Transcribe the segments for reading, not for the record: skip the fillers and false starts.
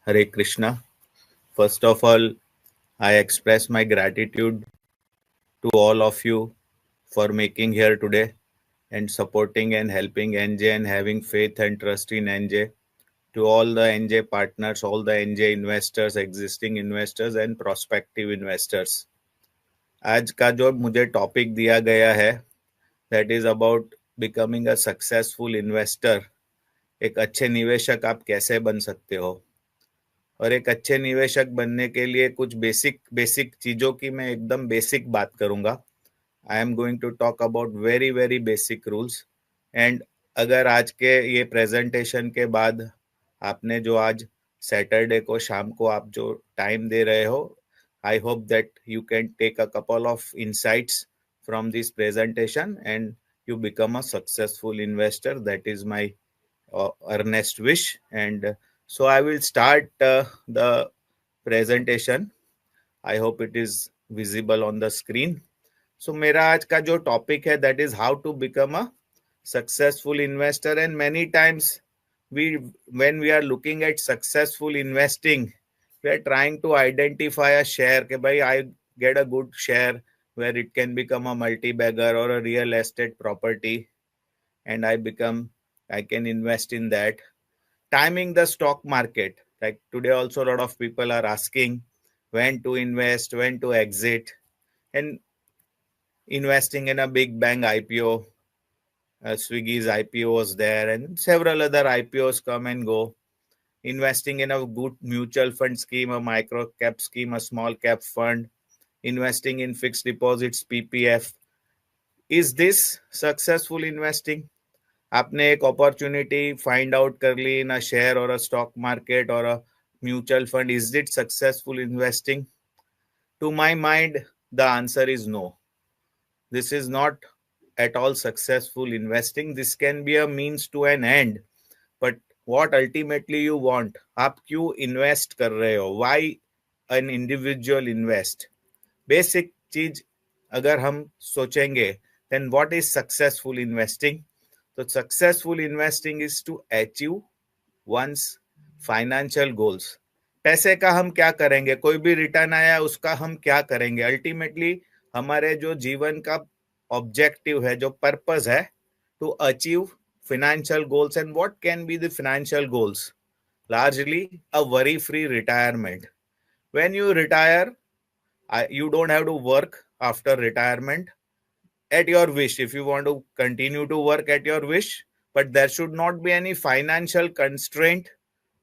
Hare Krishna. First of all, I express my gratitude to all of you for making here today and supporting and helping NJ and having faith and trust in NJ. To all the NJ partners, all the NJ investors, existing investors and prospective investors. आज का जो मुझे topic दिया गया है that is about becoming a successful investor. एक अच्छे निवेशक आप कैसे बन सकते हो, और एक अच्छे निवेशक बनने के लिए कुछ बेसिक बेसिक चीज़ों की मैं एकदम बेसिक बात करूंगा. I am going to talk about very very basic rules. And अगर आज के ये प्रेजेंटेशन के बाद आपने जो आज सैटरडे को शाम को आप जो टाइम दे रहे हो, I hope that you can take a couple of insights from this presentation and you become a successful investor. That is my earnest wish. And so I will start the presentation. I hope it is visible on the screen. So मेरा आज का जो topic है that is how to become a successful investor. And many times when we are looking at successful investing, we are trying to identify a share कि भाई I get a good share where it can become a multi-bagger or a real estate property, and I can invest in that. Timing the stock market, like today also a lot of people are asking when to invest, when to exit, and investing in a big bang IPO. Swiggy's IPO was there and several other IPOs come and go. Investing in a good mutual fund scheme, a micro cap scheme, a small cap fund, investing in fixed deposits, PPF. Is this successful investing? आपने एक opportunity find out कर ली इन a share और अ stock market और a mutual fund. Is it successful investing? To my mind the answer is no. This is not at all successful investing. This can be a means to an end, but what ultimately you want, आप क्यों invest कर रहे हो, why an individual invest? Basic चीज अगर हम सोचेंगे, then what is successful investing? So successful investing is to achieve one's financial goals. पैसे का हम क्या करेंगे, कोई भी रिटर्न आया उसका हम क्या करेंगे? अल्टीमेटली हमारे जो जीवन का ऑब्जेक्टिव है, जो पर्पस है, to achieve financial goals. And what can be the financial goals? Largely a worry free retirement. When you retire, you don't have to work after retirement at your wish. If you want to continue to work at your wish, but there should not be any financial constraint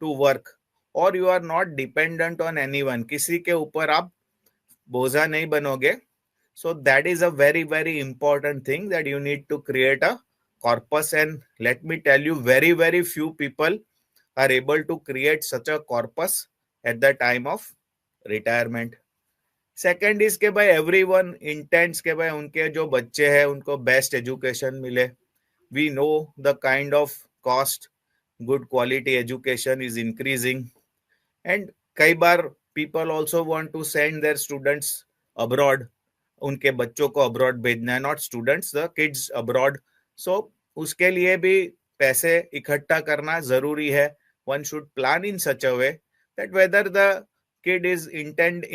to work, or you are not dependent on anyone. किसी के ऊपर आप बोझा नहीं बनोगे. So that is a very very important thing, that you need to create a corpus. And let me tell you, very very few people are able to create such a corpus at the time of retirement. Second is के भाई everyone intends के भाई उनके जो बच्चे हैं उनको best education मिले. We know the kind of cost good quality education is increasing. And कई बार people also want to send their students abroad. उनके बच्चों को अब्रॉड भेजना है, not students, the kids abroad. So उसके लिए भी पैसे इकट्ठा करना जरूरी है. One should plan in such a way that whether the kid is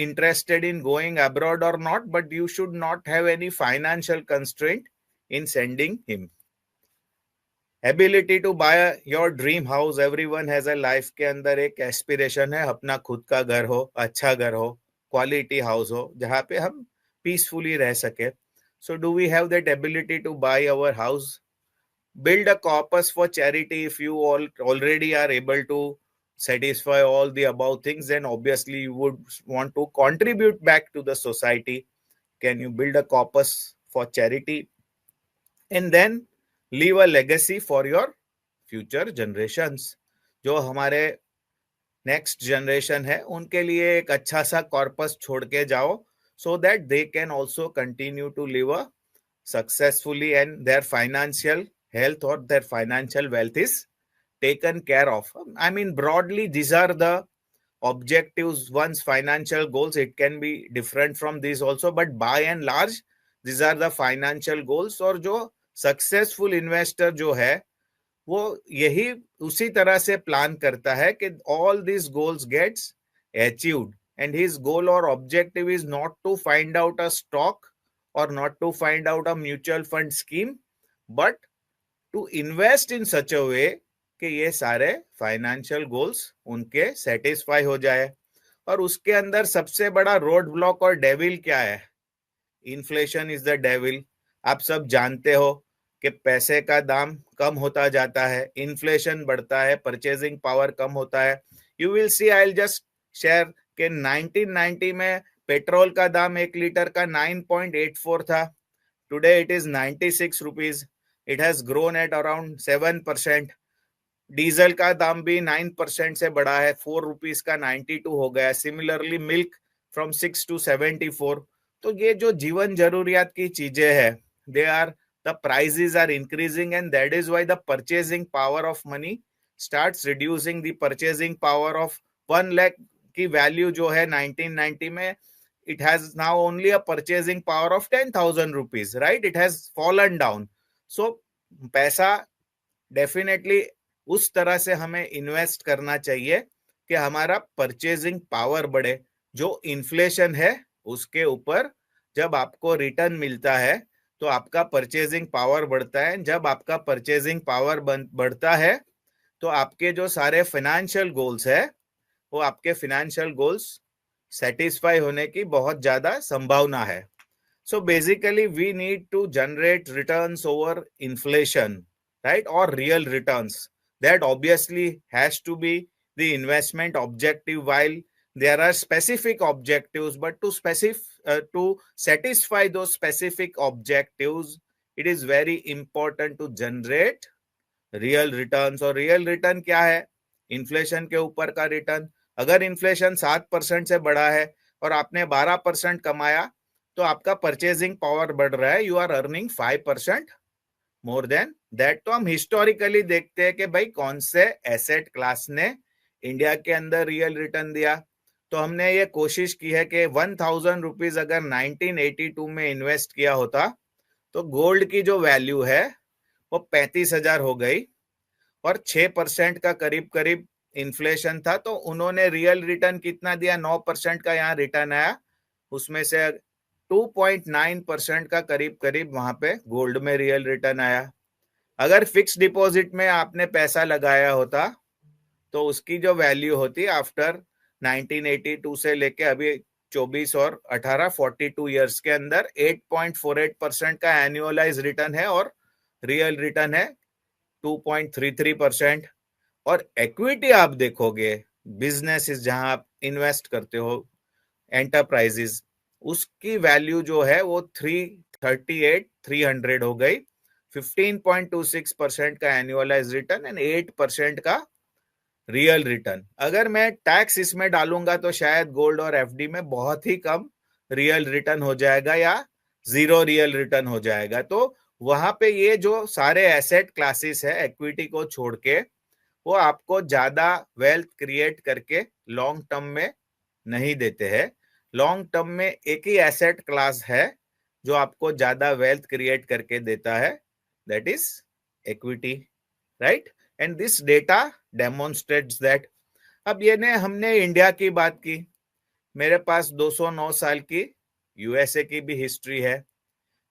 interested in going abroad or not, but you should not have any financial constraint in sending him. Ability to buy your dream house. Everyone has a life के अंदर एक aspiration है, अपना खुद का घर हो, अच्छा घर हो, क्वालिटी हाउस हो, जहाँ पे हम पीसफुली रह सके. So do we have that ability to buy our house? Build a corpus for charity. If you already are able to satisfy all the above things, then obviously you would want to contribute back to the society. Can you build a corpus for charity and then leave a legacy for your future generations? जो हमारे next generation है उनके लिए एक अच्छा सा corpus छोड़ के जाओ, so that they can also continue to live a successfully and their financial health or their financial wealth is taken care of. I mean, broadly, these are the objectives, one's financial goals. It can be different from these also, but by and large, these are the financial goals. और जो successful investor जो है वो यही उसी तरह से plan करता है कि all this goals gets achieved, and his goal और objective is not to find out a stock और not to find out a mutual fund scheme, but to invest in such a way कि ये सारे financial goals उनके satisfy हो जाए। और उसके अंदर सबसे बड़ा रोड ब्लॉक और डेविल क्या है? Inflation is the devil. आप सब जानते हो कि पैसे का दाम कम होता जाता है, इन्फ्लेशन बढ़ता है, परचेजिंग पावर कम होता है। You will see, I will just share कि 1990 में पेट्रोल का दाम 1 लीटर का 9.84 था। Today it is 96 rupees. It has grown at around 7%। Diesel का दाम भी 9% से बढ़ा है, 4 रुपीज का 92 हो गया। Similarly milk from 6 to 74। तो ये जो जीवन जरूरियात की चीजें हैं, they are, the prices are increasing, and that is why the purchasing power of money starts reducing. The purchasing power of 1 lakh की वैल्यू जो है 1990 में, it has now only a purchasing power of 10,000 rupees, right? It has fallen down. So पैसा definitely उस तरह से हमें invest करना चाहिए कि हमारा परचेजिंग पावर बढ़े। जो इन्फ्लेशन है उसके ऊपर जब आपको रिटर्न मिलता है तो आपका परचेजिंग पावर बढ़ता है। जब आपका परचेजिंग पावर बढ़ता है तो आपके जो सारे फाइनेंशियल गोल्स है वो आपके फाइनेंशियल गोल्स सेटिस्फाई होने की बहुत ज्यादा संभावना है। So basically, we need to generate returns over inflation, right? Or real returns. That obviously has to be the investment objective. While there are specific objectives, but to satisfy those specific objectives, it is very important to generate real returns. और real return क्या है? Inflation के ऊपर का return. अगर inflation 7% से बढ़ा है और आपने 12% कमाया तो आपका परचेजिंग पावर बढ़ रहा है, you are earning 5% more than that. तो हम हिस्टोरिकली देखते हैं कि भाई कौन से एसेट क्लास ने इंडिया के अंदर रियल रिटर्न दिया। तो हमने ये कोशिश की है कि 1,000 रुपीज अगर 1982 में इन्वेस्ट किया होता तो गोल्ड की जो वैल्यू है वो 35,000 हो गई, और 6% का करीब करीब इन्फ्लेशन था। तो उन्होंने रियल रिटर्न कितना दिया? 9% का यहाँ रिटर्न आया। उसमें से 2.9% का करीब करीब वहां पे गोल्ड में रियल रिटर्न आया। अगर फिक्स डिपॉजिट में आपने पैसा लगाया होता तो उसकी जो वैल्यू होती आफ्टर 1982 से लेके अभी 24 और 18 42 ईयर्स के अंदर 8.48% का एनुअलाइज रिटर्न है, और रियल रिटर्न है 2.33%। और इक्विटी आप देखोगे, बिजनेस जहां आप इन्वेस्ट करते हो, एंटरप्राइजेस, उसकी वैल्यू जो है वो 338 300 हो गई। 15.26% का एनुअलाइज रिटर्न एंड 8% का रियल रिटर्न। अगर मैं टैक्स इसमें डालूंगा तो शायद गोल्ड और एफडी में बहुत ही कम रियल रिटर्न हो जाएगा या जीरो रियल रिटर्न हो जाएगा। तो वहां पे ये जो सारे एसेट क्लासेस है इक्विटी को छोड़ के, वो आपको ज्यादा वेल्थ क्रिएट करके लॉन्ग टर्म में नहीं देते हैं। लॉन्ग टर्म में एक ही एसेट क्लास है जो आपको ज्यादा वेल्थ क्रिएट करके देता है, that is equity, right? And this data demonstrates that. अब ये ने हमने इंडिया की बात की, मेरे पास 209 साल की यूएसए की भी हिस्ट्री है।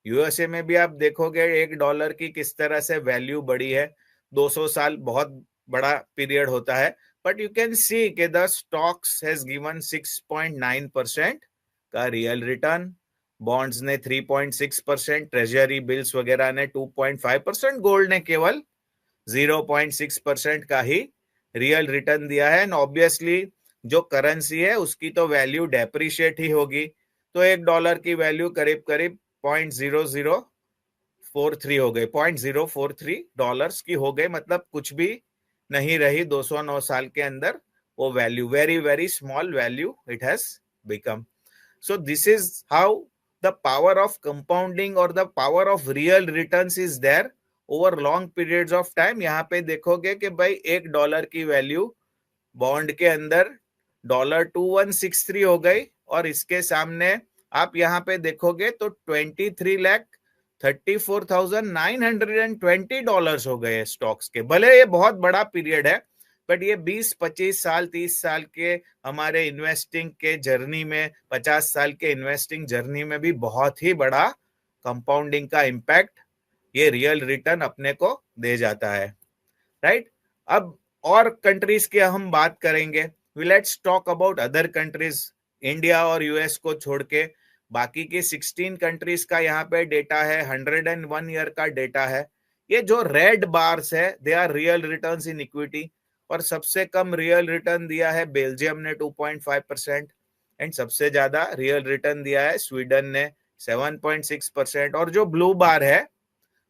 यूएसए में भी आप देखोगे $1 की किस तरह से वैल्यू बढ़ी है। 200 साल बहुत बड़ा पीरियड होता है, बट यू कैन सी कि द स्टॉक्स हैज गिवन 6.9% का रियल रिटर्न, बॉन्ड्स ने 3.6%, ट्रेजरी बिल्स वगैरह ने 2.5%, गोल्ड ने केवल 0.6% का ही रियल रिटर्न दिया है। एंड ऑब्वियसली जो करेंसी है उसकी तो वैल्यू डेप्रिशिएट ही होगी। तो $1 की वैल्यू करीब करीब 0.0043 हो गई, $0.043 की हो गई, मतलब कुछ भी नहीं रही 209 साल के अंदर वो value, very very small value it has become. So this is how the power of compounding और the power of real returns is there over long periods of time. यहाँ पे देखोगे कि भाई $1 की वैल्यू बॉन्ड के अंदर $2163 हो गई, और इसके सामने आप यहाँ पे देखोगे तो 23 लाख $34,920 हो गए स्टॉक्स के। भले ये बहुत बड़ा पीरियड है, बट ये 20-25 साल 30 साल के हमारे इन्वेस्टिंग के जर्नी में, 50 साल के इन्वेस्टिंग जर्नी में भी बहुत ही बड़ा कंपाउंडिंग का इम्पैक्ट ये रियल रिटर्न अपने को दे जाता है, राइट। अब और कंट्रीज की हम बात करेंगे। Let's talk about other countries. India और यूएस को छोड़ के बाकी की 16 कंट्रीज का यहाँ पे डेटा है, 101 ईयर का डेटा है। ये जो रेड बार्स है they are real returns in equity, और सबसे कम रियल रिटर्न दिया है बेल्जियम ने 2.5%, एंड सबसे ज्यादा रियल रिटर्न दिया है स्वीडन ने 7.6%। और जो ब्लू बार है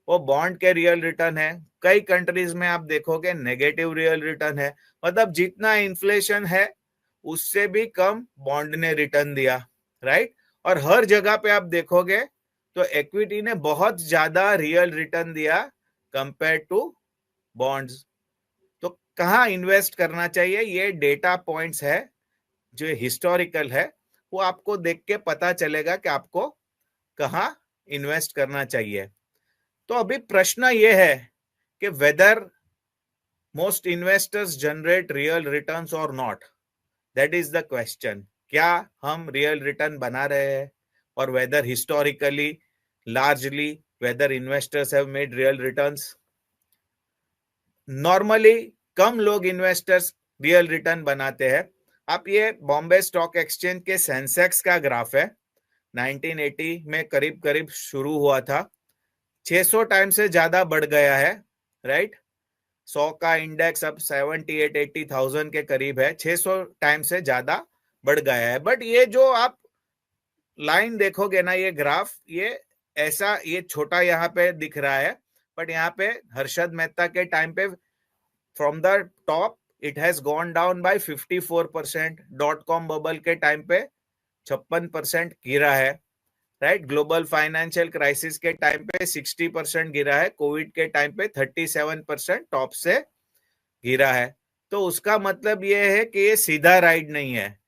वो बॉन्ड के रियल रिटर्न है। कई कंट्रीज में आप देखोगे नेगेटिव रियल रिटर्न है, मतलब जितना इन्फ्लेशन है उससे भी कम बॉन्ड ने रिटर्न दिया, राइट। और हर जगह पे आप देखोगे तो इक्विटी ने बहुत ज्यादा रियल रिटर्न दिया कंपेयर टू बॉन्ड्स। तो कहाँ इन्वेस्ट करना चाहिए, ये डेटा पॉइंट्स है जो हिस्टोरिकल है, वो आपको देख के पता चलेगा कि आपको कहाँ इन्वेस्ट करना चाहिए। तो अभी प्रश्न ये है कि whether most investors generate real returns और not, that is the question. क्या हम रियल रिटर्न बना रहे हैं, और whether historically largely whether investors have made real returns. Normally कम लोग इन्वेस्टर्स रियल रिटर्न बनाते हैं। आप ये बॉम्बे स्टॉक एक्सचेंज के सेंसेक्स का ग्राफ है, 1980 में करीब करीब शुरू हुआ था, 600 टाइम से ज्यादा बढ़ गया है, राइट। 100 का इंडेक्स अब 78-80,000 के करीब है, 600 टाइम से ज्यादा बढ़ गया है। बट ये जो आप लाइन देखोगे ना, ये ग्राफ, ये ऐसा, ये छोटा यहाँ पे दिख रहा है, बट यहाँ पे हर्षद मेहता के टाइम पे from the top it has gone down by 54%, .com bubble के टाइम पे 56% गिरा है, राइट। ग्लोबल फाइनेंशियल क्राइसिस के टाइम पे 60% गिरा है, कोविड के टाइम पे 37% टॉप से गिरा है। तो उसका मतलब ये है कि ये सीधा राइड नहीं है,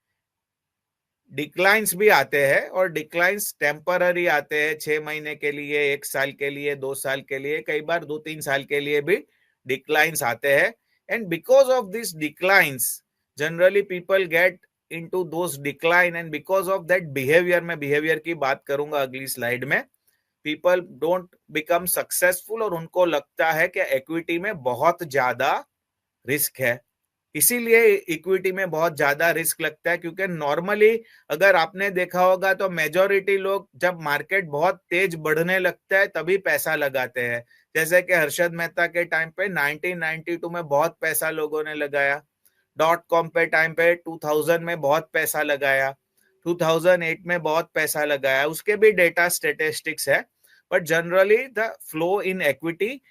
डिक्लाइंस भी आते हैं, और डिक्लाइंस टेम्पररी आते हैं, 6 महीने के लिए, 1 साल के लिए, 2 साल के लिए, कई बार 2-3 साल के लिए भी डिक्लाइंस आते हैं। And because of this declines generally people get into those decline, and because of that behavior, मैं behavior की बात करूंगा अगली स्लाइड में, people don't become successful, और उनको लगता है कि इक्विटी में बहुत ज्यादा रिस्क है। इसीलिए इक्विटी में बहुत ज्यादा रिस्क लगता है, क्योंकि नॉर्मली अगर आपने देखा होगा तो मेजोरिटी लोग जब मार्केट बहुत तेज बढ़ने लगता है तभी पैसा लगाते हैं। जैसे कि हर्षद मेहता के टाइम पे 1992 में बहुत पैसा लोगों ने लगाया, .com पे टाइम पे 2000 में बहुत पैसा लगाया, 2008 में बहुत पैसा लगाया, उसके भी डेटा स्टेटिस्टिक्स है। But generally the flow in equity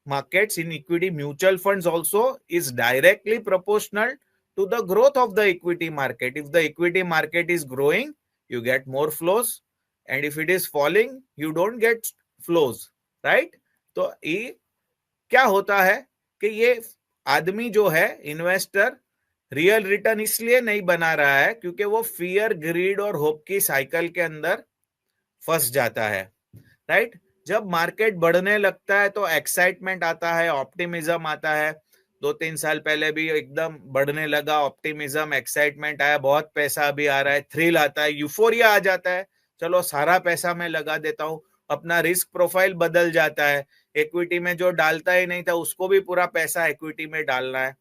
markets, in equity mutual funds also, is directly proportional to the growth of the equity market. If the equity market is growing, you get more flows, and if it is falling, you don't get flows, right? तो ये क्या होता है कि ये आदमी जो है इन्वेस्टर रियल रिटर्न इसलिए नहीं बना रहा है क्योंकि वो फियर, ग्रीड और होप की साइकिल के अंदर फंस जाता है, राइट। जब मार्केट बढ़ने लगता है तो एक्साइटमेंट आता है, ऑप्टिमिज्म आता है। 2-3 साल पहले भी एकदम बढ़ने लगा, ऑप्टिमिज्म, एक्साइटमेंट आया, बहुत पैसा अभी आ रहा है, थ्रिल आता है, यूफोरिया आ जाता है, चलो सारा पैसा मैं लगा देता हूँ, अपना रिस्क प्रोफाइल बदल जाता है, इक्विटी में जो डालता ही नहीं था उसको भी पूरा पैसा इक्विटी में डालना है।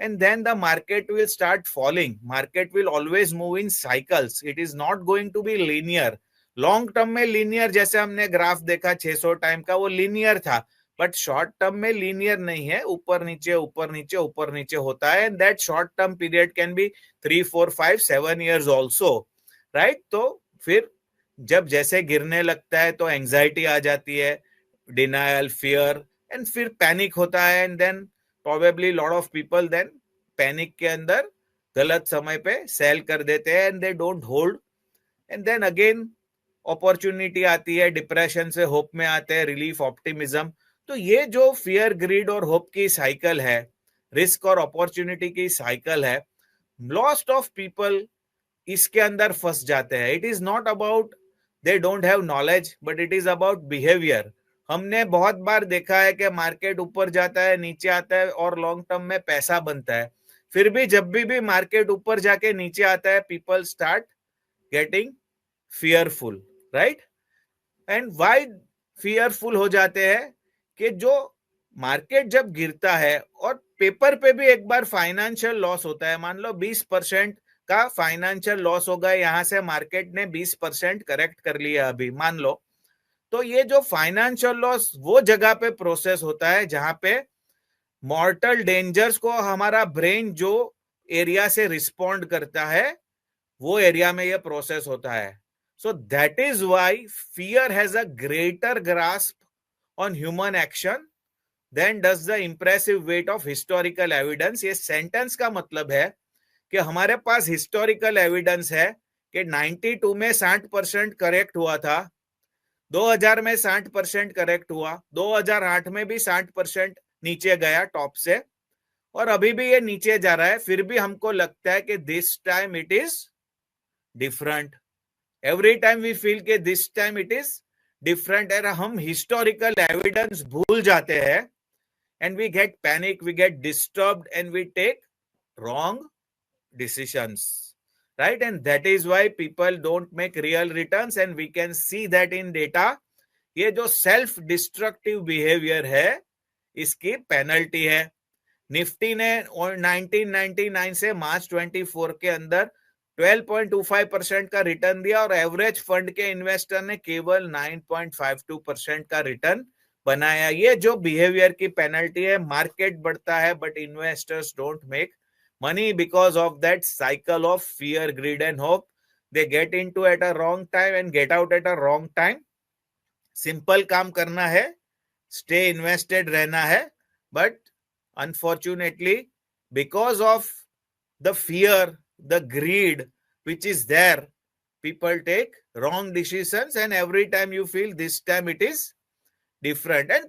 And then the market will start falling. Market will always move in cycles. It is not going to be linear. Long term में लीनियर, जैसे हमने ग्राफ देखा 600 टाइम का, वो लीनियर था, बट शॉर्ट टर्म में लीनियर नहीं है, ऊपर नीचे ऊपर नीचे ऊपर नीचे होता है। And that short term period can be 3, 4, 5, 7 years also, right. तो फिर जब जैसे गिरने लगता है तो एंजाइटी आ जाती है, डिनायल, फियर, एंड फिर पैनिक होता है, and then probably lot of people then panic के अंदर गलत समय पे सेल कर देते हैं, and they don't hold, and then again opportunity आती है, डिप्रेशन से होप में आते हैं, रिलीफ, ऑप्टिमिज्म। तो ये जो फियर, ग्रीड और होप की साइकिल है, रिस्क और अपॉर्चुनिटी की साइकिल है, लॉस्ट ऑफ पीपल इसके अंदर फंस जाते हैं। It is not about they don't have knowledge, but it is about behaviour. हमने बहुत बार देखा है कि मार्केट ऊपर जाता है, नीचे आता है और लॉन्ग टर्म में पैसा बनता है. फिर भी जब भी मार्केट ऊपर जाके नीचे आता है, people start getting fearful, right? And why fearful हो जाते हैं? कि जो मार्केट जब गिरता है और पेपर पे भी एक बार फाइनेंशियल लॉस होता है, मान लो 20% का फाइनेंशियल लॉस होगा, यहां से मार्केट ने 20% करेक्ट कर लिया अभी मान लो, तो ये जो फाइनेंशियल लॉस वो जगह पे प्रोसेस होता है जहां पे मॉर्टल डेंजर्स को हमारा ब्रेन जो एरिया से रिस्पॉन्ड करता है वो एरिया में ये प्रोसेस होता है. So that is why fear has a greater grasp on human action than does the impressive weight of historical evidence. ये सेंटेंस का मतलब है कि हमारे पास हिस्टोरिकल एविडेंस है कि 92 में 60% करेक्ट हुआ था, 2000 में 60% करेक्ट हुआ, 2008 में भी 60% नीचे गया टॉप से, और अभी भी ये नीचे जा रहा है. फिर भी हमको लगता है कि this time it is different. Every time we feel कि this time it is different. और हम हिस्टोरिकल एविडेंस भूल जाते हैं and we get panic, we get disturbed, and we take wrong decisions, right? And that is why people don't make real returns, and we can see that in data. ये जो self destructive behaviour है इसकी penalty है. Nifty ने 1999 से मार्च 24 के अंदर 12.25% का रिटर्न दिया और एवरेज फंड के इन्वेस्टर ने केवल 9.52% का रिटर्न बनाया. ये जो बिहेवियर की पेनल्टी है. मार्केट बढ़ता है but investors don't make money because of that cycle of fear, greed and hope. They get into at a wrong time and get out at a wrong time. Simple काम करना है, stay invested रहना है, but unfortunately because of the fear, the greed which is there, people take wrong decisions and every time you feel this time it is different. And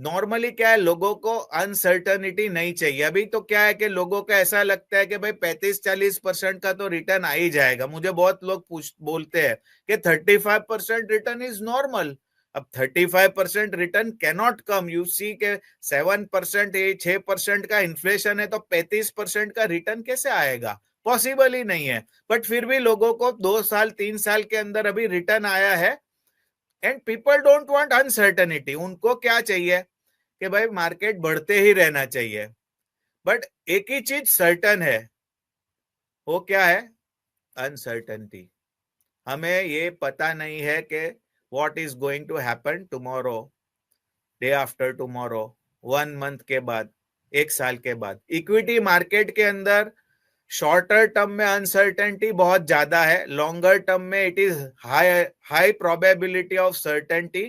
normally क्या है, लोगों को uncertainty नहीं चाहिए. अभी तो क्या है कि लोगों को ऐसा लगता है कि भाई 35-40% का तो रिटर्न आ ही जाएगा. मुझे बहुत लोग बोलते हैं कि 35% रिटर्न इज नॉर्मल. अब 35% return cannot come. You see के 7%, 6% का इन्फ्लेशन है, तो 35% का रिटर्न कैसे आएगा? पॉसिबल ही नहीं है. बट फिर भी लोगों को 2 साल 3 साल के अंदर अभी रिटर्न आया है. And people don't want uncertainty. उनको क्या चाहिए कि भाई मार्केट बढ़ते ही रहना चाहिए. बट एक ही चीज सर्टन है, वो क्या है? अनसर्टेनिटी. हमें ये पता नहीं है कि what is going to happen tomorrow, day after tomorrow, 1 month के बाद, 1 साल के बाद. इक्विटी मार्केट के अंदर शॉर्टर टर्म में अनसर्टेनिटी बहुत ज्यादा है. लॉन्गर टर्म में it is high probability of certainty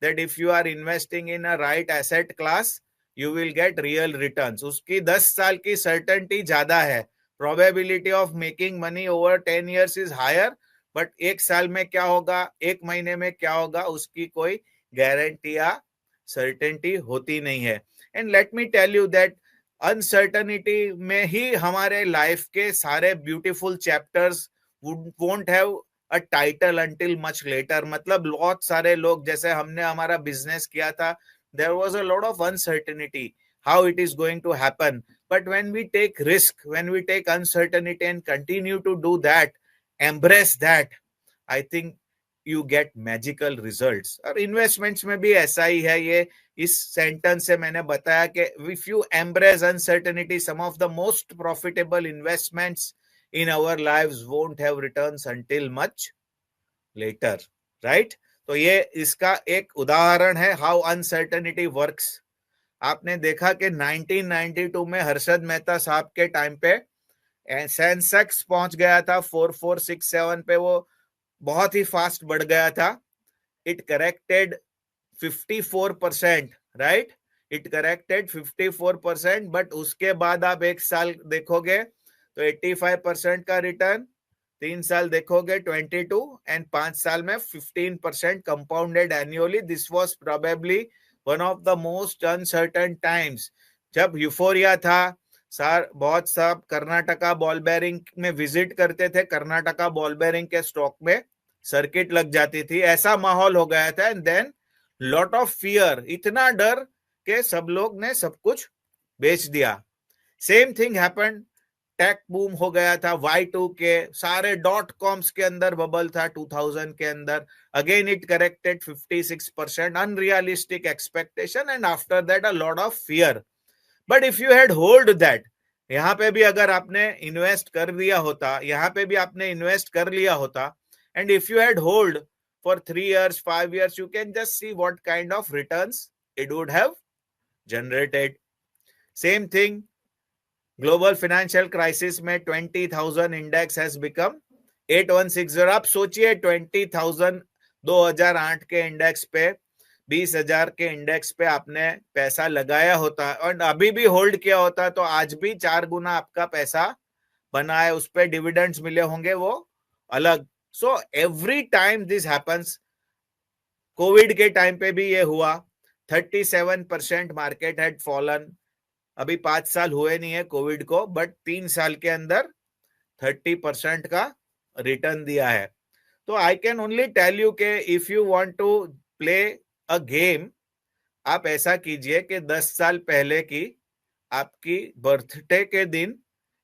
that if you are investing in a right asset class you will get real returns. उसकी 10 साल की सर्टेनिटी ज्यादा है. Probability of making money over 10 years इज हायर, बट 1 साल में क्या होगा, 1 महीने में क्या होगा, उसकी कोई गारंटी या सर्टेनिटी होती नहीं है. And let me tell you that uncertainty में ही हमारे लाइफ के सारे beautiful chapters won't have a title until much later. मतलब बहुत सारे लोग, जैसे हमने हमारा बिजनेस किया था, there was a lot of uncertainty how it is going to happen. But when we take risk, when we take uncertainty and continue to do that, embrace that, I think you get magical results. और investments में भी ऐसा ही है. ये इस sentence से मैंने बताया कि if you embrace uncertainty, some of the most profitable investments in our lives won't have returns until much later, right? तो ये इसका एक उदाहरण है हाउ अनसर्टेनिटी वर्क्स. आपने देखा कि 1992 में हर्षद मेहता साहब के टाइम पे सेंसेक्स पहुंच गया था 4467 पे. वो बहुत ही फास्ट बढ़ गया था. It corrected 54%, right? It corrected 54%. But उसके बाद आप 1 साल देखोगे तो 85% का रिटर्न, 3 साल देखोगे 22, एंड 5 साल में 15% compounded annually. This was probably one of the most uncertain times. जब यूफोरिया था, सर बहुत सब कर्नाटका बॉल बेरिंग में विजिट करते थे, कर्नाटका बॉल बेरिंग के स्टॉक में सर्किट लग जाती थी, ऐसा माहौल हो गया था। And then lot of fear, इतना डर के सब लोग ने सब कुछ बेच दिया। Same thing happened, take boom हो गया था, Y2K, सारे डॉट कॉम्स के अंदर बबल था 2000 के अंदर। Again it corrected 56%, unrealistic expectation, and after that a lot of fear. But if you had hold that, यहाँ पे भी अगर आपने इन्वेस्ट कर लिया होता, यहाँ पे भी आपने इन्वेस्ट कर लिया होता, and if you had hold for 3 years 5 years, you can just see what kind of returns it would have generated. Same thing, global financial crisis में 20,000 इंडेक्स हैज बिकम 8160। आप सोचिए 20,000 2008 के इंडेक्स पे, 20,000 के इंडेक्स पे आपने पैसा लगाया होता और अभी भी होल्ड किया होता तो आज भी 4 गुना आपका पैसा बना है, उस पर डिविडेंड्स मिले होंगे वो अलग। So every time this happens. Covid के टाइम पे भी ये हुआ, 37% मार्केट हैड फॉलन। अभी 5 साल हुए नहीं है कोविड को, बट 3 साल के अंदर 30% का रिटर्न दिया है। तो I can only tell you के if you want to play a game, आप ऐसा कीजिए कि 10 साल पहले की आपकी बर्थडे के दिन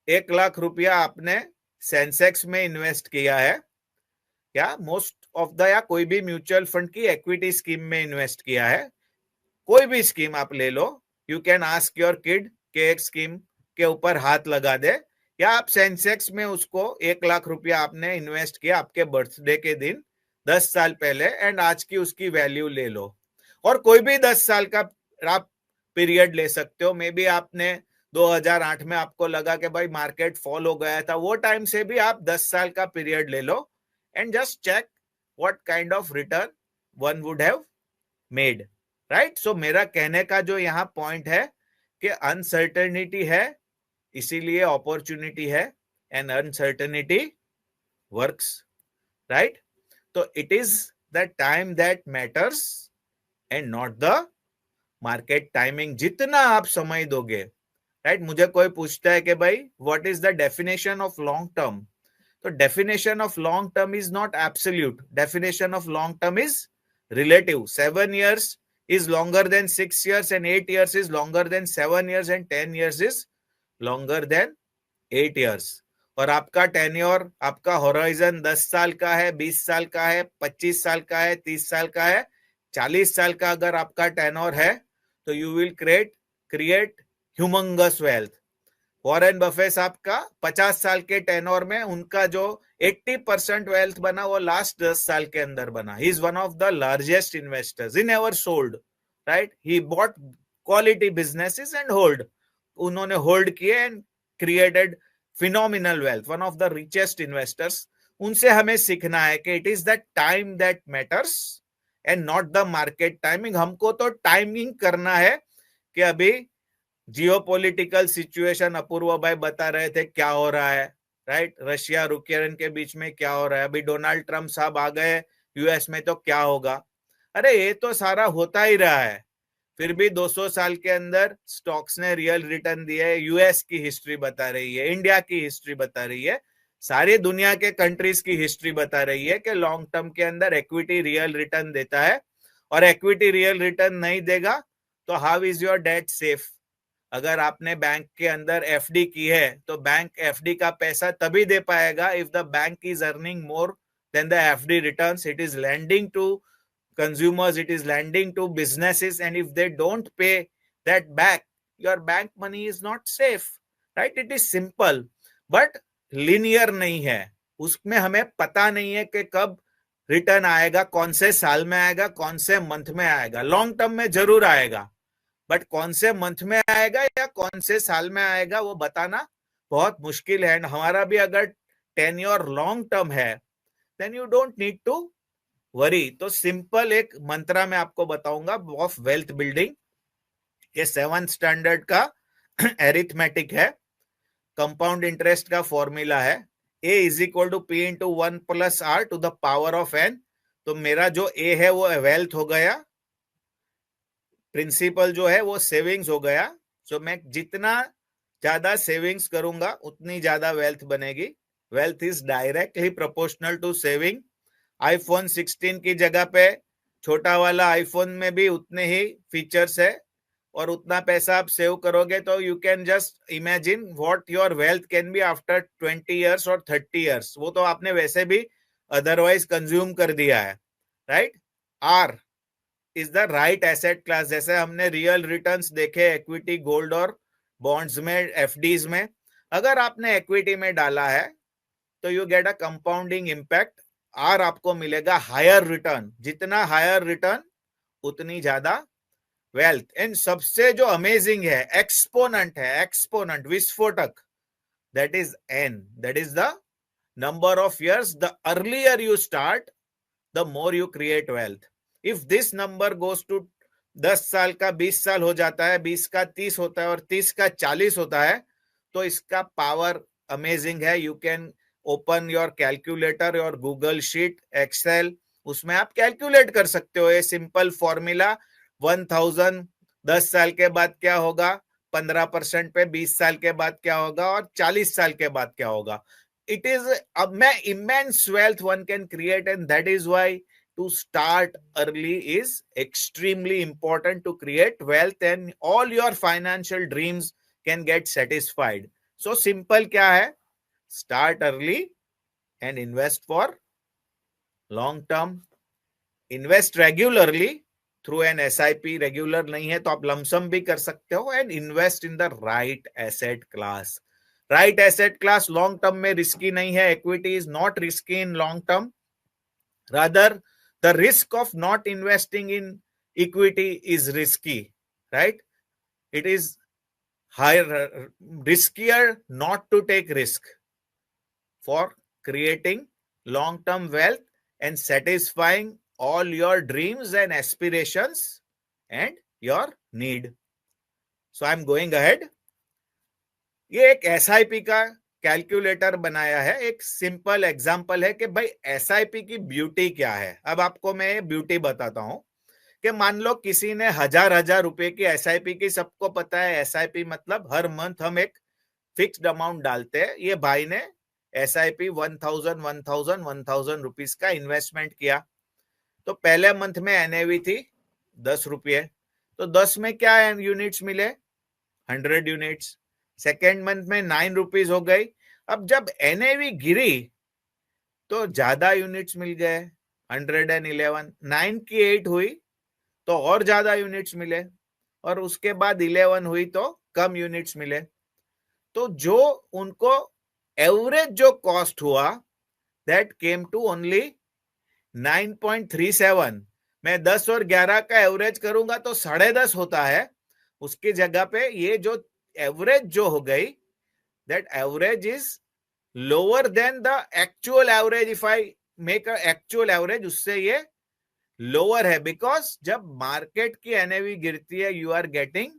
1 लाख रुपया आपने सेंसेक्स में इन्वेस्ट किया है, या मोस्ट ऑफ द, या कोई भी म्यूचुअल फंड की इक्विटी स्कीम में इन्वेस्ट किया है, कोई भी स्कीम आप ले लो। You can ask your kid के एक स्कीम के ऊपर हाथ लगा दे, या आप सेंसेक्स में उसको 1 लाख रुपया आपने इन्वेस्ट किया आपके बर्थडे के दिन 10 साल पहले, एंड आज की उसकी वैल्यू ले लो। और कोई भी 10 साल का आप पीरियड ले सकते हो। मे बी आपने 2008 में आपको लगा कि भाई मार्केट फॉल हो गया था, वो टाइम से भी आप 10 साल का पीरियड ले लो, and just check what kind of return one would have made, right. So मेरा कहने का जो यहाँ पॉइंट है कि अनसर्टेनिटी है, इसीलिए अपॉर्चुनिटी है, एंड अनसर्टेनिटी वर्क्स, राइट। तो it is the time that matters and not the market timing. जितना आप समय दोगे, राइट। मुझे कोई पूछता है कि भाई what is the definition of long term, तो definition of long term is not absolute, definition of long term is relative. 7 years is longer than 6 years, and 8 years is longer than 7 years, and 10 years is longer than 8 years. और आपका tenure, आपका horizon 10 साल का है, 20 साल का है, 25 साल का है, 30 साल का है, 40 साल का अगर आपका टेन्योर है, तो you will create humongous wealth. Warren Buffett साहब का 50 साल के टेनोर में उनका जो 80% वेल्थ बना वो लास्ट 10 साल के अंदर बना। He is one of the largest investors, he never sold, right. He bought quality businesses and hold, उन्होंने होल्ड किए and created phenomenal wealth, one of the richest investors. उनसे हमें सीखना है कि it is the time that matters and not the market timing. हमको तो timing करना है कि अभी जियोपॉलिटिकल सिचुएशन, अपूर्व भाई बता रहे थे क्या हो रहा है, राइट। रशिया यूक्रेन के बीच में क्या हो रहा है, अभी डोनाल्ड ट्रम्प साहब आ गए यूएस में, तो क्या होगा। अरे ये तो सारा होता ही रहा है, फिर भी 200 साल के अंदर स्टॉक्स ने रियल रिटर्न दिए है। यूएस की हिस्ट्री बता रही है, इंडिया की हिस्ट्री बता रही है, सारी दुनिया के कंट्रीज की हिस्ट्री बता रही है कि लॉन्ग टर्म के अंदर इक्विटी रियल रिटर्न देता है। और इक्विटी रियल रिटर्न नहीं देगा तो how is your debt safe. अगर आपने बैंक के अंदर एफडी की है तो बैंक एफडी का पैसा तभी दे पाएगा if the bank is earning more than the FD returns. It is lending to consumers, it is lending to businesses, and if they don't pay that back, your bank money is not safe, right? It is simple, but linear नहीं है, उसमें हमें पता नहीं है कि कब return आएगा, कौन से साल में आएगा, कौन से मंथ में आएगा। लॉन्ग टर्म में जरूर आएगा, बट कौन से मंथ में आएगा या कौन से साल में आएगा वो बताना बहुत मुश्किल है। हमारा भी अगर टेन्योर लॉन्ग टर्म है then you don't need to worry. तो सिंपल एक मंत्रा मैं आपको बताऊंगा ऑफ वेल्थ बिल्डिंग, ये 7th स्टैंडर्ड का एरिथमेटिक है, कंपाउंड इंटरेस्ट का फॉर्मूला है, A is equal to P into 1 plus R to the power of N। तो मेरा जो A है वो वेल्थ हो गया, प्रिंसिपल जो है वो सेविंग्स हो गया। सो मैं जितना ज्यादा सेविंग्स करूंगा उतनी ज्यादा वेल्थ बनेगी। Wealth is directly proportional to saving. IPhone 16 की जगह पे छोटा वाला आईफोन में भी उतने ही फीचर्स है और उतना पैसा आप सेव करोगे तो you can just imagine what your wealth can be after 20 years और 30 इयर्स. वो तो आपने वैसे भी अदरवाइज कंज्यूम कर दिया है, right. R is the right asset class. जैसे हमने रियल रिटर्न्स देखे इक्विटी, गोल्ड और बॉन्ड्स में, एफडीज में. अगर आपने इक्विटी में डाला है तो you get a compounding impact. R आपको मिलेगा हायर रिटर्न. जितना हायर रिटर्न उतनी ज्यादा वेल्थ. एंड सबसे जो अमेजिंग है, एक्सपोनेंट है, एक्सपोनेंट, विस्फोटक, that is N. That is the number of years. The earlier you start the more you create wealth. If this number goes to 10 साल का 20 साल हो जाता है, 20 का 30 होता है और 30 का 40 होता है, तो इसका पावर अमेजिंग है. You can open your calculator, your Google sheet, Excel, उसमें आप कैलकुलेट कर सकते हो. ये सिंपल फॉर्मूला 1000 10 साल के बाद क्या होगा, 15% पे 20 साल के बाद क्या होगा और 40 साल के बाद क्या होगा. It is immense wealth one can create, and that is why to start early is extremely important to create wealth, and all your financial dreams can get satisfied. So simple क्या है, start early and invest for long term. Invest regularly through an SIP. Regular नहीं है तो आप lump sum भी कर सकते हो. And invest in the right asset class. Right asset class long term में रिस्की नहीं है. Equity is not risky in long term. Rather the risk of not investing in equity is risky, right. It is higher, riskier not to take risk for creating long-term wealth and satisfying all your dreams and aspirations and your need. So I'm going ahead. ये एक SIP का calculator बनाया है. एक simple example है कि भाई SIP की ब्यूटी क्या है. अब आपको मैं ब्यूटी बताता हूं कि मान लो किसी ने 1000 रुपए की SIP की. सबको पता है SIP मतलब हर मंथ हम एक फिक्स्ड अमाउंट डालते हैं. ये भाई ने SIP 1000 रुपीज का इन्वेस्टमेंट किया. तो पहले मंथ में NAV थी 10 रुपये. तो 10 में क्या यूनिट्स मिले, 100 यूनिट्स. सेकेंड मंथ में 9 रुपीज हो गई. अब जब NAV गिरी तो ज्यादा यूनिट्स मिल गए, 111. 9 की 8 हुई तो और ज्यादा यूनिट्स मिले, और उसके बाद 11 हुई तो कम यूनिट्स मिले. तो जो उनको एवरेज जो कॉस्ट हुआ दैट केम टू ओनली 9.37. मैं 10 और 11 का एवरेज करूंगा तो 10.5 होता है. उसकी जगह पे ये जो एवरेज जो हो गई, that average is lower than the actual average. If I make a actual average, उससे ये लोअर है. बिकॉज जब मार्केट की NAV गिरती है you are getting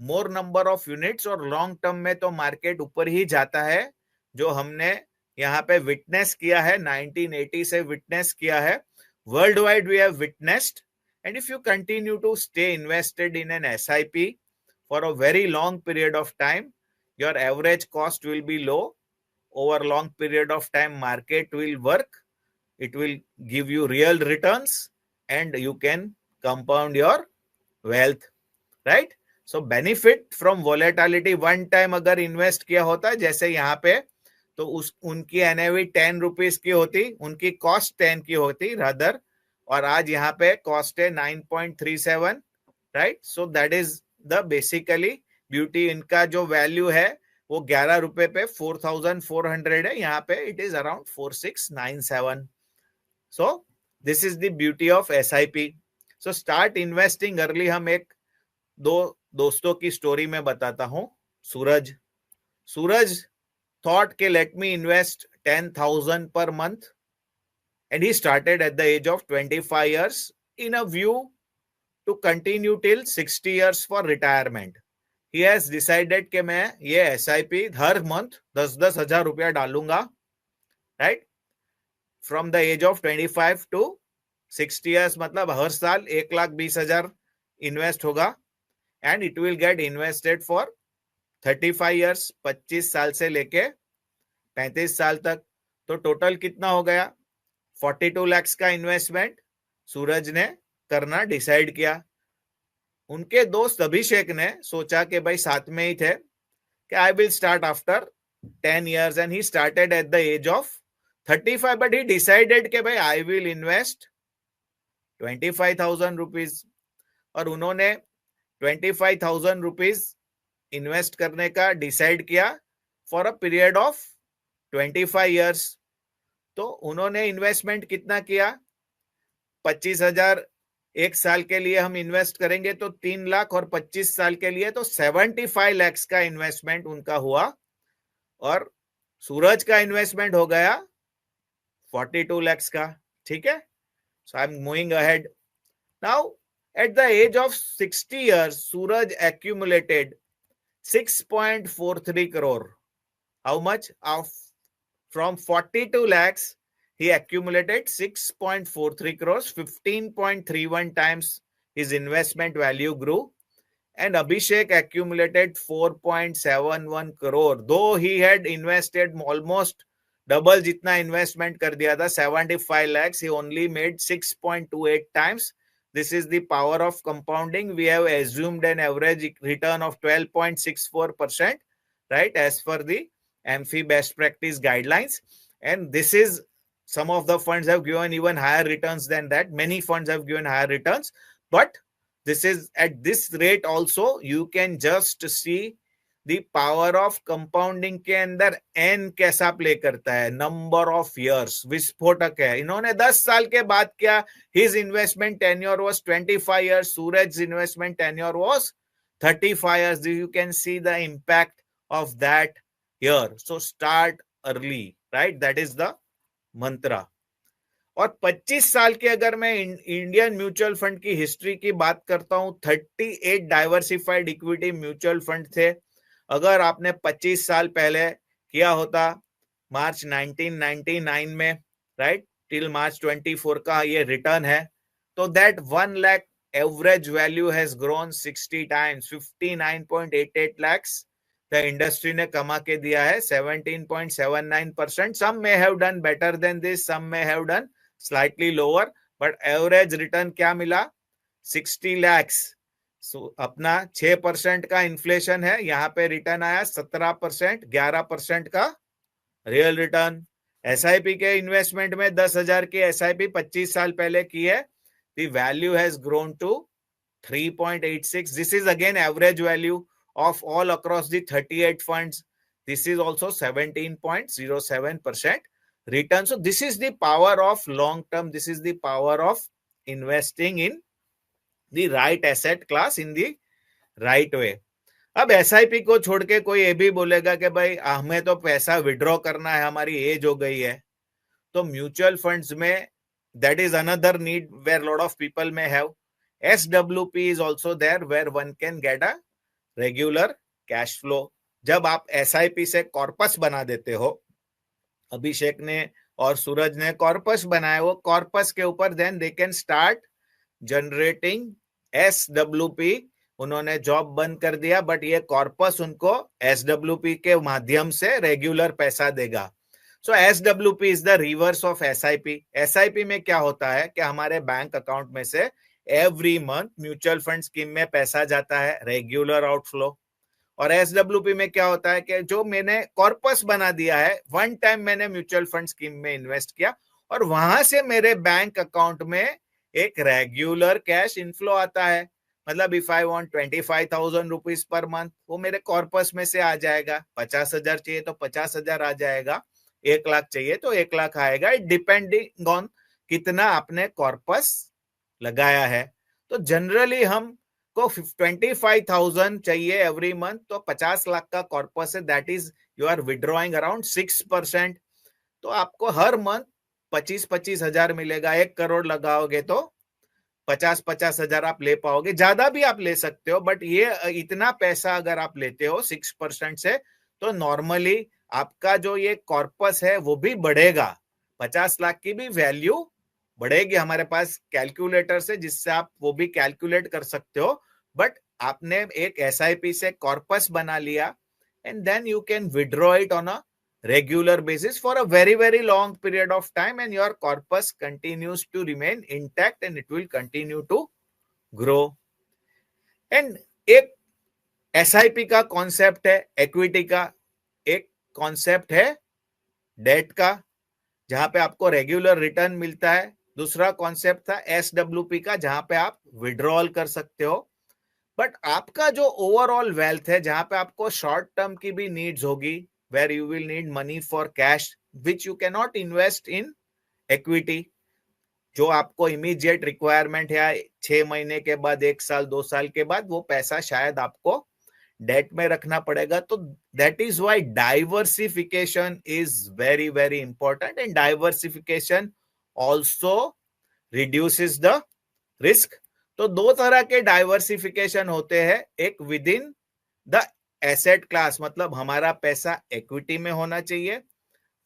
more number of units, और लॉन्ग टर्म में तो मार्केट ऊपर ही जाता है, जो हमने यहाँ पे विटनेस किया है, 1980 से विटनेस किया है. World wide we have witnessed. And if you continue to stay invested in an SIP for a very long period of time, your average cost will be low. Over long period of time market will work, it will give you real returns and you can compound your wealth, right? So benefit from volatility. one time अगर invest किया होता है जैसे यहाँ पे, तो उनकी NAV 10 rupees की होती, उनकी कॉस्ट 10 की होती रादर, और आज यहाँ पे कॉस्ट है 9.37, right. So that is the basically beauty. इनका जो वैल्यू है वो 11 रुपए पे 4400 है. यहाँ पे it is around 4697. So this is the beauty of SIP. So start investing early. हम एक दो दोस्तों की स्टोरी में बताता हूं. सूरज thought के let me invest 10,000 per month, and he started at the age of 25 years in a view to continue till 60 years for retirement. He has decided कि मैं ये SIP हर मंथ 10-10 हजार रुपया डालूंगा, right? From the age of 25 to 60 years, मतलब हर साल 1,20,000 invest होगा. And it will get invested for 35 years, 25 साल से लेके 35 साल तक. तो टोटल कितना हो गया, 42 lakhs का इन्वेस्टमेंट सूरज ने करना डिसाइड किया। उनके दोस्त अभिषेक ने सोचा कि भाई साथ में ही थे कि I will start after 10 years and he started at the age of 35 but he decided कि भाई I will invest 25,000 rupees और उन्होंने 25,000 rupees इन्वेस्ट करने का डिसाइड किया for a period of 25 years। तो उन्होंने इन्वेस्टमेंट कितना किया? 25,000 एक साल के लिए हम इन्वेस्ट करेंगे तो 3 लाख और 25 साल के लिए तो 75 lakhs का इन्वेस्टमेंट उनका हुआ और सूरज का इन्वेस्टमेंट हो गया 42 lakhs का। ठीक है, so I am moving ahead now. At the age of 60 years Suraj accumulated 6.43 crore. How much? From 42 lakhs he accumulated 6.43 crores, 15.31 times his investment value grew, and Abhishek accumulated 4.71 crore. Though he had invested almost double जितना investment कर दिया था 75 lakhs, he only made 6.28 times. This is the power of compounding. We have assumed an average return of 12.64%, right, as per the AMFI best practice guidelines. And this is, some of the funds have given even higher returns than that. Many funds have given higher returns, but this is at this rate also you can just see the power of compounding के अंदर n कैसा play करता है, number of years विस्फोटक है। इन्होंने 10 साल के बाद क्या, his investment tenure was 25 years, Suraj's investment tenure was 35 years. You can see the impact of that here. So start early, right? That is the mantra. और 25 साल के अगर मैं इंडियन म्यूचुअल फंड की हिस्ट्री की बात करता हूं, 38 डाइवर्सिफाइड इक्विटी म्यूचुअल फंड थे। अगर आपने 25 साल पहले किया होता, मार्च 1999 में, राइट, टिल मार्च 24 का ये रिटर्न है, तो that 1 lakh average value has grown 60 times, 59.88 lakhs the industry ने कमा के दिया है, 17.79%. Some may have done better than this, some may have done slightly lower, but average return क्या मिला? 60 lakhs. सो अपना 6% का इन्फ्लेशन है, यहाँ पे रिटर्न आया 17%, 11% का रियल रिटर्न। एसआईपी के इन्वेस्टमेंट में 10,000 की एसआईपी 25 साल पहले की है, the value has grown to 3.86. This is again average value of all across the 38 funds. This is also 17.07% return. So this is the power of long term. This is the power of investing in the right asset class in the right way. अब SIP को छोड़ के कोई ये भी बोलेगा कि भाई हमें तो पैसा विड्रॉ करना है, हमारी एज हो गई है, तो म्यूचुअल फंड्स में that is another need where lot of people may have. SWP is also there where one can get a regular cash flow. जब आप एसआईपी से कॉर्पस बना देते हो, अभिषेक ने और सूरज ने कॉर्पस बनाया, वो कॉर्पस के ऊपर then they can start generating SWP. उन्होंने जॉब बंद कर दिया, बट ये कॉर्पस उनको एसडब्ल्यूपी के माध्यम से रेगुलर पैसा देगा। So SWP is the reverse of SIP. SIP में क्या होता है कि हमारे बैंक अकाउंट में से every month mutual fund scheme में पैसा जाता है, रेगुलर आउटफ्लो। और एसडब्ल्यूपी में क्या होता है कि जो मैंने कॉर्पस बना दिया है, वन टाइम मैंने म्यूचुअल फंड स्कीम में इन्वेस्ट किया और वहां से मेरे बैंक अकाउंट में एक रेगुलर कैश इनफ्लो आता है। मतलब if I want 25,000 rupees per month, वो मेरे कॉर्पस में से आ जाएगा। 50,000 चाहिए तो 50,000 आ जाएगा, 1 लाख चाहिए तो 1 लाख आएगा। इट डिपेंडिंग ऑन कितना आपने कॉर्पस लगाया है। तो जनरली हमको 25,000 चाहिए एवरी मंथ, तो 50 लाख का कॉर्पस है, that is you are withdrawing around 6%। तो आपको हर मंथ 25-25 हजार मिलेगा। 1 करोड़ लगाओगे तो 50-50 हजार आप ले पाओगे। ज्यादा भी आप ले सकते हो, बट ये इतना पैसा अगर आप लेते हो 6% से, तो नॉर्मली आपका जो ये कॉर्पस है वो भी बढ़ेगा। 50 लाख की भी वैल्यू बढ़ेगी। हमारे पास कैलकुलेटर से जिससे आप वो भी कैलकुलेट कर सकते हो, बट आपने एक एसआईपी से कॉर्पस बना लिया and then you can withdraw it on a regular basis for a very, very long period of time, and your corpus continues to remain intact and it will continue to grow. And एक SIP का concept है, equity का एक concept है date का, जहां पे आपको रेगुलर रिटर्न मिलता है. दूसरा कॉन्सेप्ट था SWP का, जहां पे आप विड्रॉल कर सकते हो. बट आपका जो ओवरऑल वेल्थ है, जहां पे आपको शॉर्ट टर्म की भी नीड्स होगी, where you will need money for cash which you can not invest in equity, जो आपको इमीडिएट रिक्वायरमेंट है 6 महीने के बाद, 1 साल 2 साल के बाद, वो पैसा शायद आपको डेट में रखना पड़ेगा. तो that is why diversification is very very important, and diversification also reduces the risk. तो दो तरह के डाइवर्सिफिकेशन होते हैं, एक with in the asset class, मतलब हमारा पैसा इक्विटी में होना चाहिए,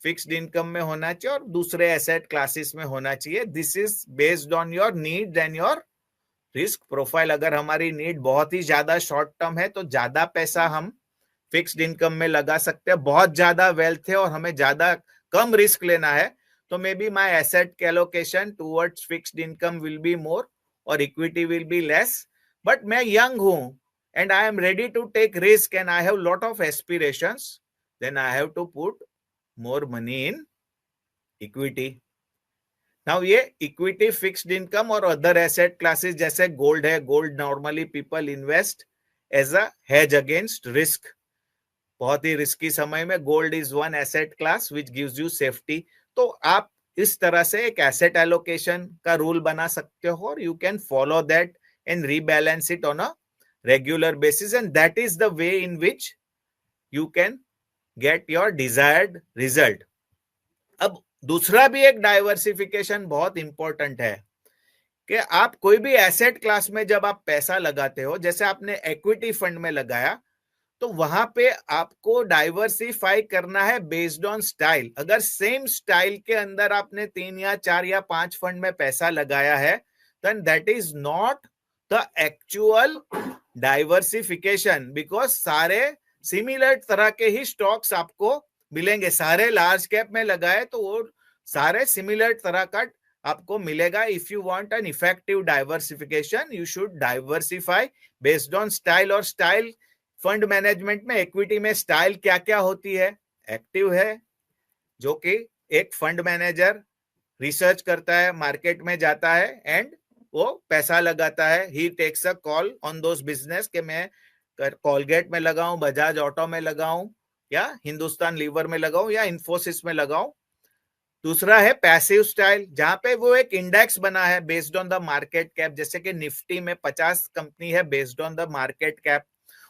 फिक्स्ड इनकम में होना चाहिए, और दूसरे एसेट क्लासेस में होना चाहिए. This is based on your need and your risk profile. अगर हमारी नीड बहुत ही ज्यादा शॉर्ट टर्म है तो ज्यादा पैसा हम फिक्स्ड इनकम में लगा सकते हैं. बहुत ज्यादा वेल्थ है और हमें ज्यादा कम रिस्क लेना है, तो maybe my asset allocation towards fixed income will be more और equity will be less. But मैं यंग हूं and I am ready to take risk and I have lot of aspirations, then I have to put more money in equity. Now ये equity, fixed income और other asset classes जैसे gold है, gold normally people invest as a hedge against risk. बहुत ही risky समय में gold is one asset class which gives you safety. तो आप इस तरह से एक एसेट एलोकेशन का रूल बना सकते हो और you can follow that and rebalance it on a regular basis, and that is the way in which you can get your desired result. अब दूसरा भी एक डाइवर्सिफिकेशन बहुत इंपॉर्टेंट है कि आप कोई भी एसेट क्लास में जब आप पैसा लगाते हो, जैसे आपने इक्विटी फंड में लगाया, तो वहां पे आपको डाइवर्सिफाई करना है बेस्ड ऑन स्टाइल. अगर सेम स्टाइल के अंदर आपने 3 या 4 या 5 फंड में पैसा लगाया है, then that is not the actual diversification, because सारे सिमिलर तरह के ही स्टॉक्स आपको मिलेंगे. सारे लार्ज कैप में लगाए तो वो सारे सिमिलर तरह का आपको मिलेगा. If you want an effective diversification, you should diversify based on style. और स्टाइल फंड मैनेजमेंट में, इक्विटी में स्टाइल क्या क्या होती है? एक्टिव है, जो कि एक फंड मैनेजर रिसर्च करता है, मार्केट में जाता है एंड वो पैसा लगाता है. He takes a call on those business के मैं कोलगेट में लगाऊं, बजाज ऑटो में लगाऊं, या हिंदुस्तान लीवर में लगाऊं, या इन्फोसिस में लगाऊं. दूसरा है पैसिव स्टाइल, जहां पे वो एक इंडेक्स बना है based on the market cap. जैसे कि निफ्टी में 50 कंपनी है based on the market cap,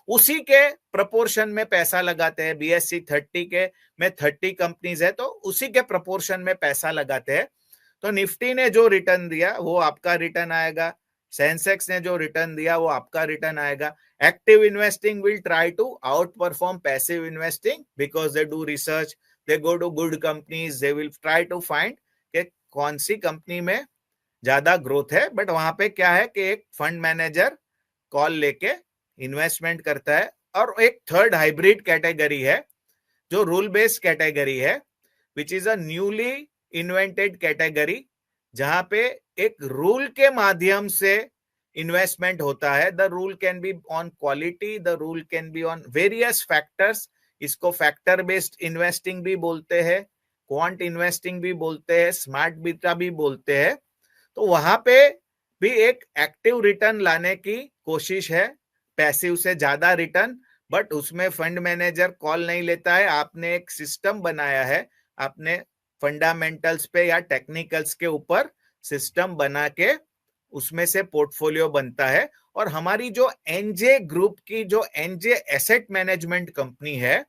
उसी के प्रपोर्शन में पैसा लगाते हैं. BSE 30 के में 30 कंपनीज है, तो उसी के प्रपोर्शन में पैसा लगाते हैं. तो निफ्टी ने जो रिटर्न दिया वो आपका रिटर्न आएगा, सेंसेक्स ने जो रिटर्न दिया वो आपका रिटर्न आएगा. Active investing will try to outperform passive investing because they do research, they go to good companies, they will try to find कि कौन सी कंपनी में ज्यादा ग्रोथ है. बट वहां पे क्या है कि एक फंड मैनेजर कॉल लेके इन्वेस्टमेंट करता है. और एक थर्ड हाइब्रिड कैटेगरी है जो रूल बेस्ड कैटेगरी है, which is a newly invented category, जहां पे एक रूल के माध्यम से इन्वेस्टमेंट होता है. The rule can be on quality, the rule can be on various factors. इसको फैक्टर बेस्ड इन्वेस्टिंग भी बोलते हैं, क्वांट इन्वेस्टिंग भी बोलते हैं, स्मार्ट बीटा भी बोलते हैं. तो वहां पे भी एक एक्टिव रिटर्न लाने की कोशिश है, पैसिव से ज्यादा रिटर्न. बट उसमें फंड मैनेजर कॉल नहीं लेता है. आपने एक सिस्टम बनाया है, आपने फंडामेंटल्स पे या टेक्निकल्स के ऊपर सिस्टम बना के उसमें से पोर्टफोलियो बनता है. और हमारी जो एनजे ग्रुप की जो एनजे एसेट मैनेजमेंट कंपनी है,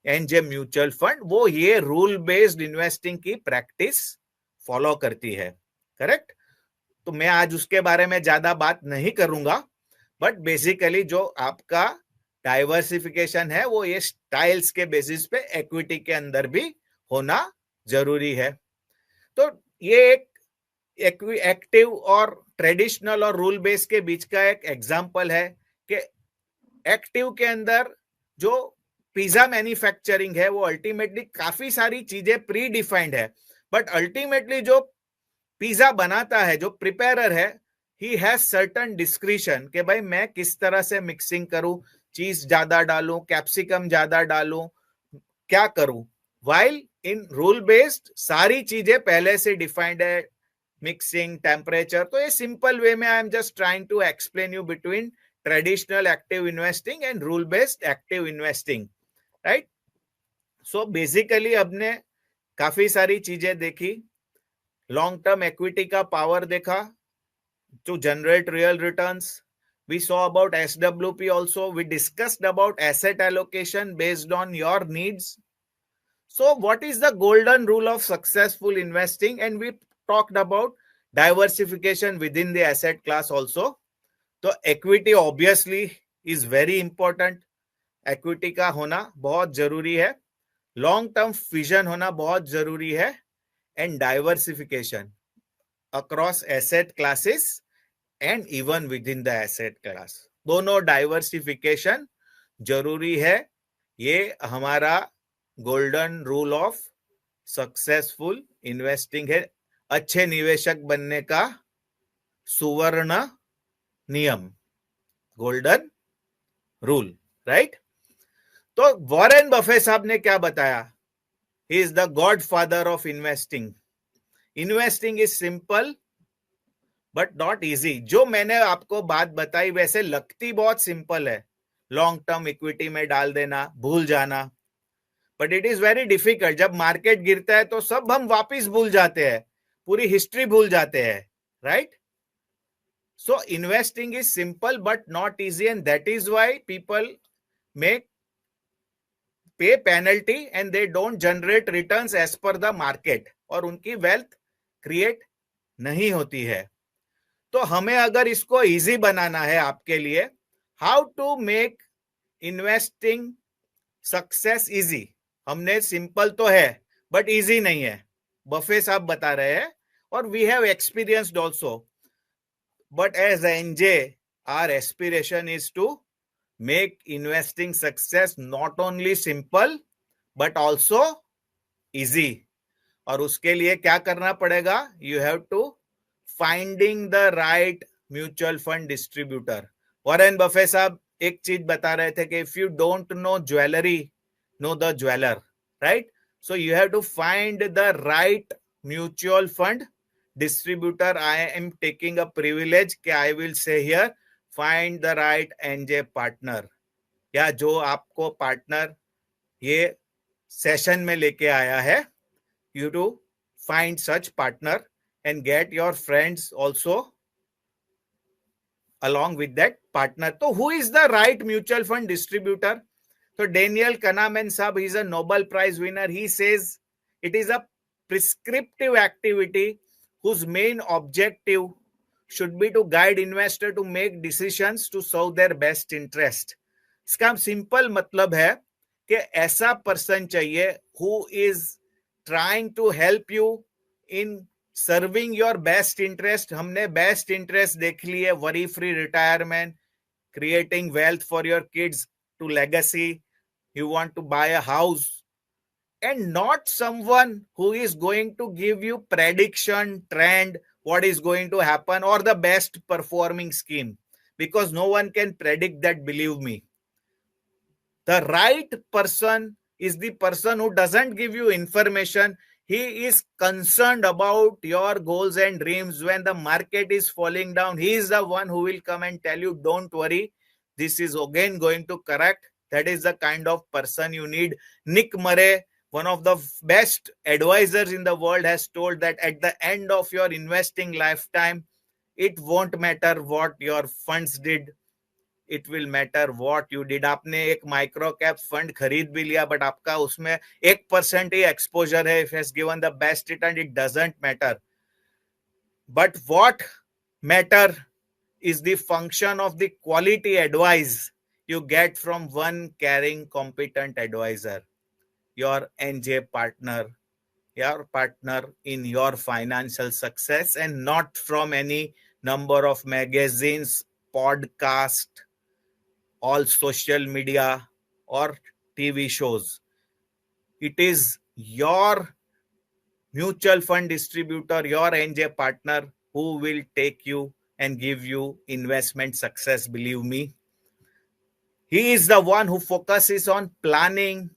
एनजे म्यूचुअल फंड, वो ये रूल बेस्ड इन्वेस्टिंग की प्रैक्टिस फॉलो करती है. करेक्ट? तो मैं आज उसके बारे में ज्यादा बात नहीं करूंगा, बट बेसिकली जो आपका डाइवर्सिफिकेशन है वो ये स्टाइल्स के बेसिस पे इक्विटी के अंदर भी होना जरूरी है. तो ये एक एक्टिव और ट्रेडिशनल और रूल बेस के बीच का एक एग्जांपल है कि एक्टिव के अंदर जो पिज्जा मैन्युफैक्चरिंग है वो अल्टीमेटली काफी सारी चीजें प्री डिफाइंड है, बट अल्टीमेटली जो पिज्जा बनाता है, जो प्रिपेरर है, ही हैज सर्टन डिस्क्रिशन कि भाई मैं किस तरह से मिक्सिंग करूं, चीज ज्यादा डालूं, कैप्सिकम ज्यादा डालूं, क्या करूं. वाइल इन रूल बेस्ड सारी चीजें पहले से डिफाइंड है, मिक्सिंग, टेम्परेचर. तो ये सिंपल वे में I am just trying to explain you between traditional active investing and rule based active investing, right. So basically हमने काफी सारी चीजें देखी. लॉन्ग टर्म इक्विटी का पावर देखा to generate real returns. We saw about SWP also. We discussed about asset allocation based on your needs. So what is the golden rule of successful investing? And we talked about diversification within the asset class also. So equity obviously is very important. Equity का होना बहुत जरूरी है. Long term vision होना बहुत जरूरी है. And diversification across asset classes and even with in the asset class. दोनों डाइवर्सिफिकेशन जरूरी है. ये हमारा golden rule of successful investing है, अच्छे निवेशक बनने का सुवर्ण नियम, गोल्डन रूल, राइट. तो वॉरेन बफे साहब ने क्या बताया? He is the God father of investing. Investing is simple but not easy. जो मैंने आपको बात बताई वैसे लगती बहुत सिंपल है, लॉन्ग टर्म इक्विटी में डाल देना, भूल जाना, but it is very difficult. जब मार्केट गिरता है तो सब हम वापस भूल जाते हैं, पूरी हिस्ट्री भूल जाते हैं, right. So investing is simple but not easy and that is why people make pay penalty and they don't generate returns as per the market, और उनकी वेल्थ क्रिएट नहीं होती है. तो हमें अगर इसको इजी बनाना है आपके लिए, how to make investing success easy. हमने सिंपल तो है बट इजी नहीं है, बफे साहब बता रहे हैं, और we have experienced also. But as NJ our aspiration is to make investing success not only simple but also easy. और उसके लिए क्या करना पड़ेगा? You have to finding the right mutual fund distributor. Warren Buffett साहब एक चीज बता रहे थे कि if you don't know jewellery, know the jeweller, right. So you have to find the right mutual fund distributor. I am taking a privilege कि I will say here, find the right NJ partner, या जो आपको partner ये session में लेके आया है, you to find such partner and get your friends also along with that partner. So who is the right mutual fund distributor? So Daniel Kahneman sahab, he is a Nobel Prize winner. He says it is a prescriptive activity whose main objective should be to guide investor to make decisions to serve their best interest. इसका simple मतलब है कि ऐसा person चाहिए who is trying to help you in serving your best interest. हमने best interest देख ली है, worry free retirement, creating wealth for your kids to legacy, you want to buy a house, and not someone who is going to give you prediction, trend, what is going to happen, or the best performing scheme, because no one can predict that, believe me. The right person is the person who doesn't give you information. He is concerned about your goals and dreams. When the market is falling down, he is the one who will come and tell you, don't worry, this is again going to correct. That is the kind of person you need. Nick Murray, one of the best advisors in the world, has told that at the end of your investing lifetime, it won't matter what your funds did. It will matter what you did. आपने एक micro cap fund खरीद भी लिया but आपका उसमें 1% ही exposure है. If has given the best return, it doesn't matter. But what matter is the function of the quality advice you get from one caring, competent advisor, your NJ partner, your partner in your financial success, and not from any number of magazines, podcast, all social media or TV shows. It is your mutual fund distributor, your NJ partner, who will take you and give you investment success. Believe me, he is the one who focuses on planning,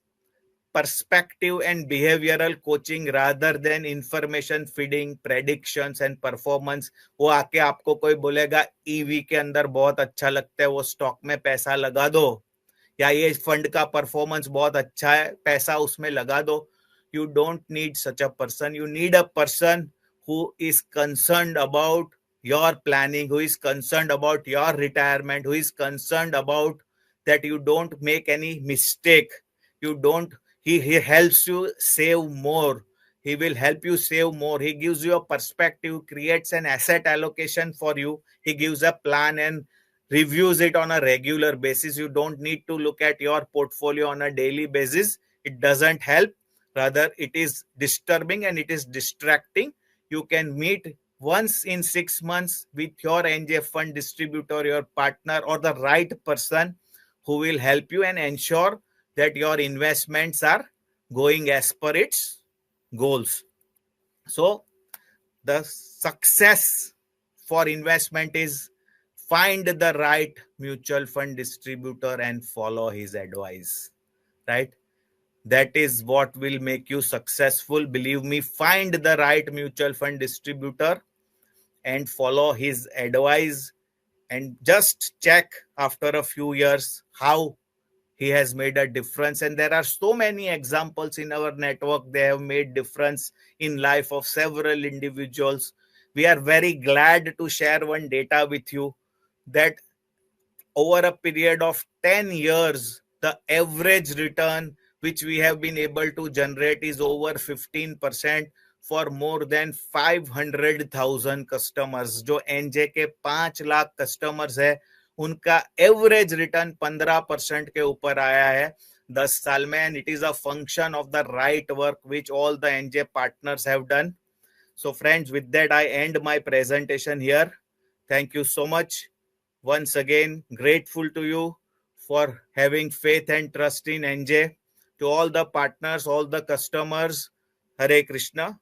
perspective and behavioral coaching rather than information feeding, predictions and performance. वो आके आपको कोई बोलेगा EV के अंदर बहुत अच्छा लगता है, वो स्टॉक में पैसा लगा दो, या ये फंड का परफॉर्मेंस बहुत अच्छा है, पैसा उसमें लगा दो. You don't need such a person. You need a person who is concerned about your planning, who is concerned about your retirement, who is concerned about that you don't make any mistake. You don't. He helps you save more. He will help you save more. He gives you a perspective, creates an asset allocation for you. He gives a plan and reviews it on a regular basis. You don't need to look at your portfolio on a daily basis. It doesn't help. Rather, it is disturbing and it is distracting. You can meet once in 6 months with your NJ fund distributor, your partner, or the right person who will help you and ensure that your investments are going as per its goals. So, the success for investment is find the right mutual fund distributor and follow his advice, right? That is what will make you successful. Believe me, find the right mutual fund distributor and follow his advice, and just check after a few years how he has made a difference. And there are so many examples in our network. They have made difference in life of several individuals. We are very glad to share one data with you that over a period of 10 years, the average return which we have been able to generate is over 15% for more than 500,000 customers. जो NJ के 5 lakh customers है, उनका average return 15% के ऊपर आया है 10 साल में. And it is a function of the right work which all the NJ partners have done. So friends, with that I end my presentation here. Thank you so much. Once again, grateful to you for having faith and trust in NJ. To all the partners, all the customers, Hare Krishna.